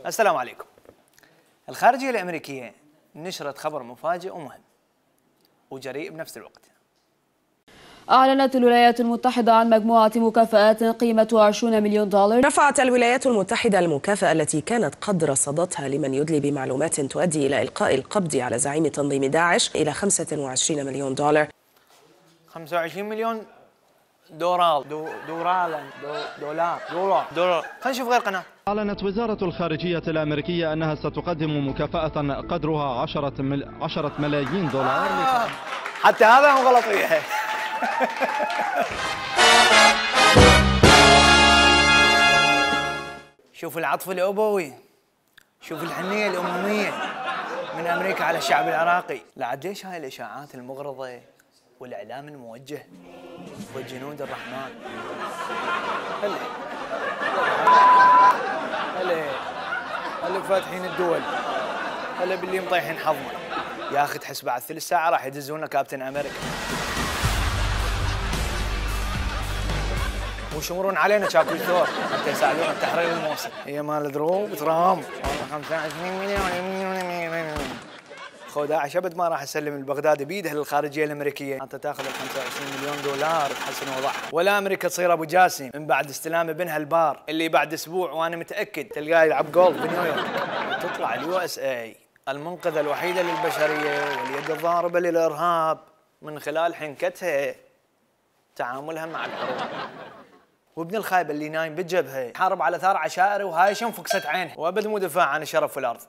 السلام عليكم. الخارجية الأمريكية نشرت خبر مفاجئ ومهم وجريء بنفس الوقت. أعلنت الولايات المتحدة عن مجموعة مكافآت قيمة 20 مليون دولار. رفعت الولايات المتحدة المكافأة التي كانت قد رصدتها لمن يدلي بمعلومات تؤدي إلى إلقاء القبض على زعيم تنظيم داعش إلى 25 مليون دولار. 25 مليون دولار. خلينا نشوف غير قناة. أعلنت وزارة الخارجية الأمريكية أنها ستقدم مكافأة قدرها 10 ملايين دولار. حتى هذا مو غلط فيها. شوف العطف الأبوي، شوف الحنية الأمومية من أمريكا على الشعب العراقي. لعد ليش هاي الإشاعات المغرضة والإعلام الموجه وجنود الرحمن؟ هلا فاتحين الدول، هلا باللي مطيحين حظنا. يا أخي تحس بعد ثلث ساعة راح يدزون كابتن أمريكا ويشمرون علينا شاكو ثور حتى يساعدونا بتحرير الموصل. هي مال دروب ترام 25 مليون. خو داعش ابد ما راح يسلم البغدادي بيدها للخارجيه الامريكيه، انت تاخذ ال 25 مليون دولار تحسن وضعها، ولا امريكا تصير ابو جاسم من بعد استلام ابنها البار اللي بعد اسبوع وانا متاكد تلقاه يلعب جولف بنيويورك وتطلع اليو اس اي المنقذه الوحيده للبشريه واليد الضاربه للارهاب من خلال حنكتها تعاملها مع الحروب. وابن الخايب اللي نايم بالجبهه حارب على ثار عشائري وهاي شنفك ست عينه وابد مو دفاع عن الشرف والارض.